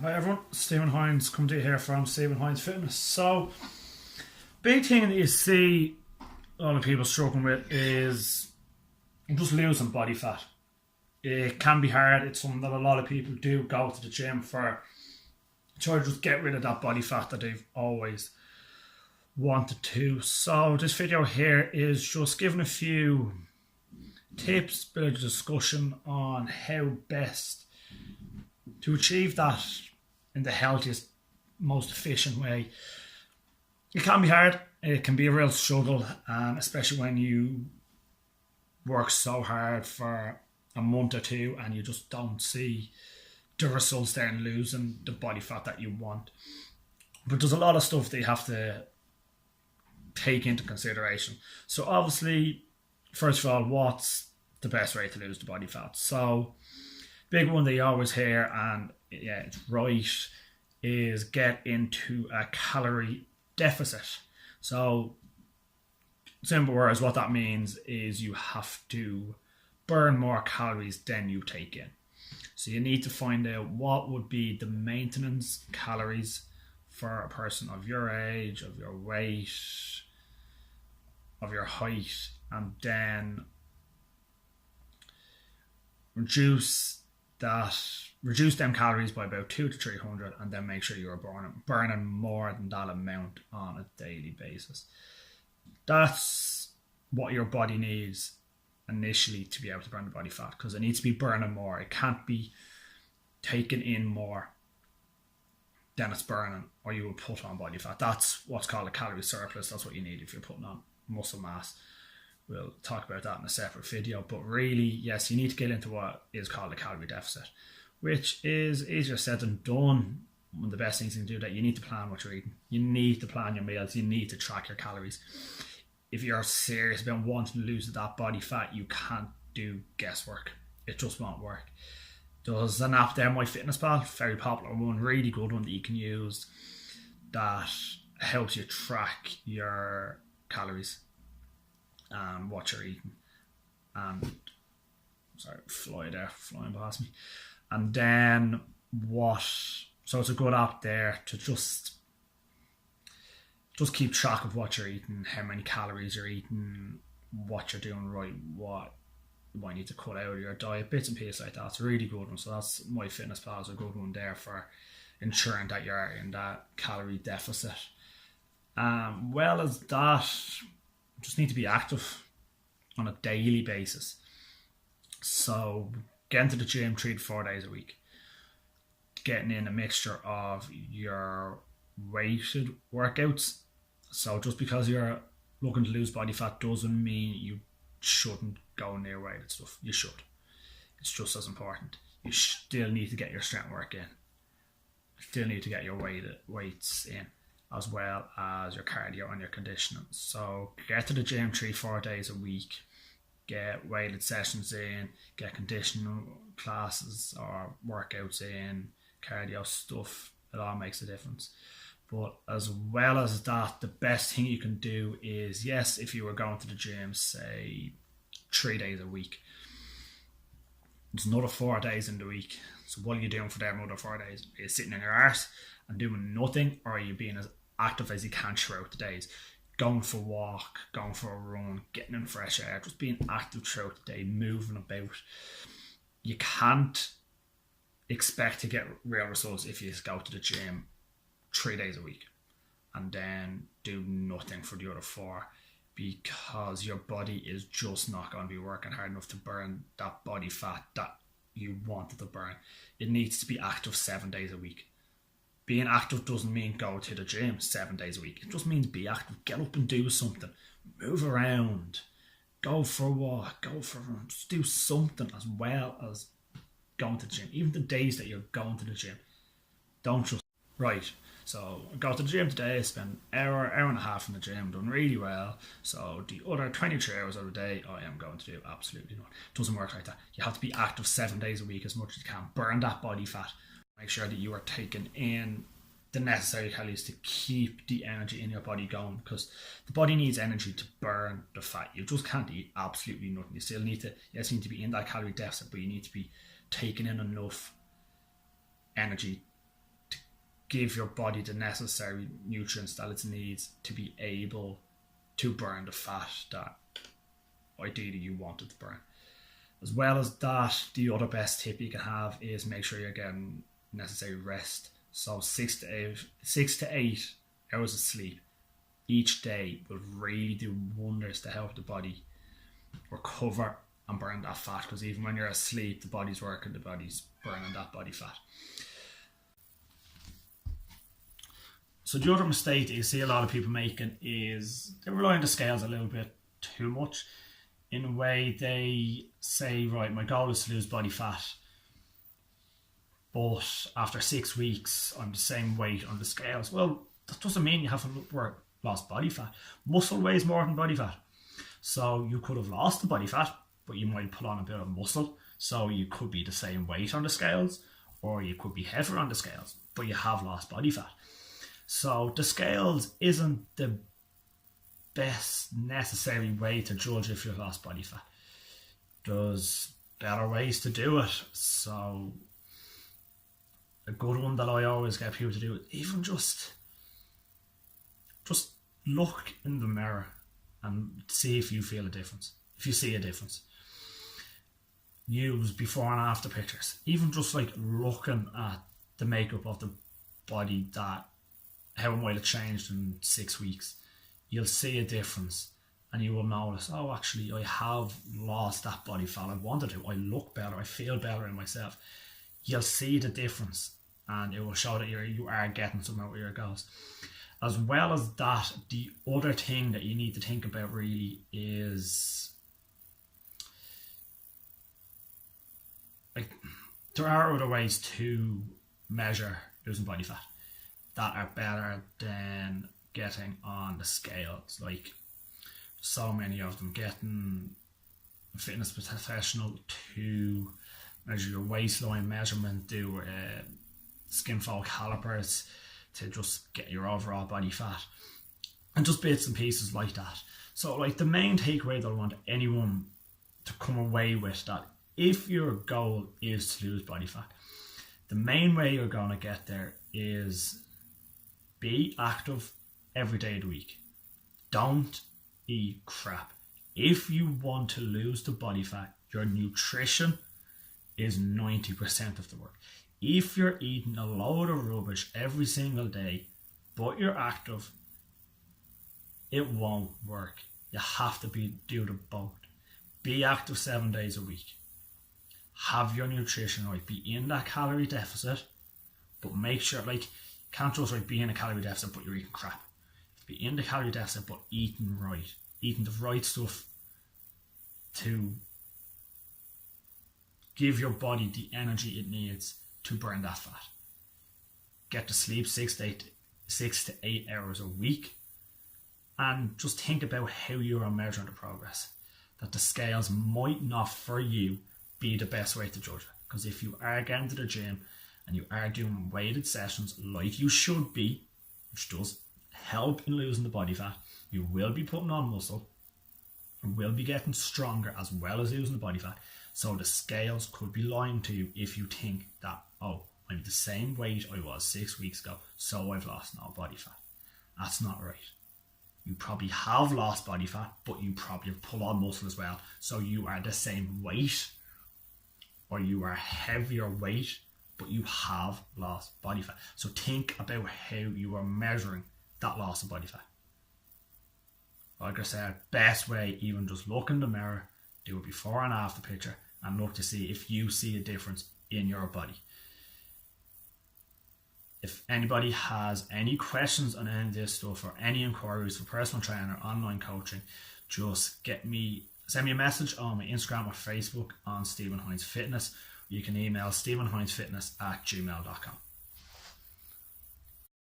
Hi everyone, Stephen Hines coming to you here from Stephen Hines Fitness. So, big thing that you see a lot of people struggling with is just losing body fat. It can be hard. It's something that a lot of people do go to the gym for, try to just get rid of that body fat that they've always wanted to. So this video here is just giving a few tips, bit of discussion on how best to achieve that in the healthiest, most efficient way. It can be hard. It can be a real struggle, especially when you work so hard for a month or two and you just don't see the results there and losing the body fat that you want. But there's a lot of stuff that you have to take into consideration. So obviously, first of all, what's the best way to lose the body fat? So big one that you always hear, and yeah, it's right, is get into a calorie deficit. So simple words, what that means is you have to burn more calories than you take in. So you need to find out what would be the maintenance calories for a person of your age, of your weight, of your height, and then reduce them calories by about 200 to 300, and then make sure you're burning more than that amount on a daily basis. That's what your body needs initially to be able to burn the body fat, because it needs to be burning more. It can't be taking in more than it's burning, or you will put on body fat. That's what's called a calorie surplus. That's what you need if you're putting on muscle mass. We'll talk about that in a separate video. But really, yes, you need to get into what is called a calorie deficit, which is easier said than done. One of the best things you can do that, you need to plan what you're eating. You need to plan your meals. You need to track your calories. If you're serious about wanting to lose that body fat, you can't do guesswork. It just won't work. There's an app there, MyFitnessPal, very popular one, really good one that you can use that helps you track your calories and what you're eating. And sorry, flying past me. And then so it's a good app there to just keep track of what you're eating, how many calories you're eating, what you're doing right, what you might need to cut out of your diet, bits and pieces like that. It's a really good one. So that's MyFitnessPal is a good one there for ensuring that you're in that calorie deficit. Well as that, you just need to be active on a daily basis. So getting to the gym 3 to 4 days a week, getting in a mixture of your weighted workouts. So just because you're looking to lose body fat doesn't mean you shouldn't go near weighted stuff. You should. It's just as important. You still need to get your strength work in. You still need to get your weights in, as well as your cardio and your conditioning. So get to the gym 3-4 days a week, get weighted sessions in, get conditioning classes or workouts in, cardio stuff. It all makes a difference. But as well as that, the best thing you can do is, yes, if you were going to the gym, say 3 days a week, there's another 4 days in the week. So what are you doing for them other 4 days? Are you sitting in your arse and doing nothing, or are you being as active as you can throughout the days? Going for a walk, going for a run, getting in fresh air, just being active throughout the day, moving about. You can't expect to get real results if you go to the gym 3 days a week and then do nothing for the other 4, because your body is just not going to be working hard enough to burn that body fat that you wanted to burn. It needs to be active 7 days a week. Being active doesn't mean go to the gym 7 days a week. It just means be active. Get up and do something. Move around. Go for a walk. Go for a run. Just do something as well as going to the gym. Even the days that you're going to the gym. Don't just... Right. So I go to the gym today, spend an hour and a half in the gym, done really well. So the other 23 hours of the day, I am going to do absolutely not. It doesn't work like that. You have to be active 7 days a week as much as you can. Burn that body fat. Make sure that you are taking in the necessary calories to keep the energy in your body going, because the body needs energy to burn the fat. You just can't eat absolutely nothing. You still need to, yes, you need to be in that calorie deficit, but you need to be taking in enough energy give your body the necessary nutrients that it needs to be able to burn the fat that ideally you want it to burn. As well as that, the other best tip you can have is make sure you're getting necessary rest. So 6 to 8 hours of sleep each day will really do wonders to help the body recover and burn that fat, because even when you're asleep, the body's working, the body's burning that body fat. So the other mistake that you see a lot of people making is they rely on the scales a little bit too much. In a way, they say, right, my goal is to lose body fat, but after 6 weeks I'm the same weight on the scales. Well, that doesn't mean you haven't lost body fat. Muscle weighs more than body fat. So you could have lost the body fat, but you might put on a bit of muscle. So you could be the same weight on the scales, or you could be heavier on the scales, but you have lost body fat. So the scales isn't the best necessary way to judge if you've lost body fat. There's better ways to do it. So a good one that I always get people to do is even just look in the mirror and see if you feel a difference. If you see a difference. Use before and after pictures. Even just like looking at the makeup of the body, that how might it changed in 6 weeks. You'll see a difference and you will notice, oh, actually I have lost that body fat I wanted to. I look better, I feel better in myself. You'll see the difference and it will show that you are getting somewhere with your goals. As well as that, the other thing that you need to think about really is, like, there are other ways to measure losing body fat that are better than getting on the scales. Like, so many of them, getting a fitness professional to measure your waistline measurement, do skin fold calipers to just get your overall body fat, and just bits and pieces like that. So like the main takeaway that I want anyone to come away with, that if your goal is to lose body fat, the main way you're going to get there is be active every day of the week. Don't eat crap. If you want to lose the body fat, your nutrition is 90% of the work. If you're eating a load of rubbish every single day, but you're active, it won't work. You have to do the both. Be active 7 days a week. Have your nutrition right. Be in that calorie deficit, but make sure, like, you can't just like be in a calorie deficit but you're eating crap. Be in the calorie deficit but eating right. Eating the right stuff to give your body the energy it needs to burn that fat. Get to sleep 6 to 8 hours a week, and just think about how you are measuring the progress. That the scales might not for you be the best way to judge it, because if you are getting to the gym and you are doing weighted sessions like you should be, which does help in losing the body fat, you will be putting on muscle, you will be getting stronger as well as losing the body fat. So the scales could be lying to you if you think that, oh, I'm the same weight I was 6 weeks ago, so I've lost no body fat. That's not right. You probably have lost body fat, but you probably have put on muscle as well. So you are the same weight, or you are heavier weight, but you have lost body fat. So think about how you are measuring that loss of body fat. Like I said, best way, even just look in the mirror, do a before and after picture, and look to see if you see a difference in your body. If anybody has any questions on any of this stuff or any inquiries for personal trainer, online coaching, just send me a message on my Instagram or Facebook on Stephen Hines Fitness. You can email stephenhinesfitness@gmail.com.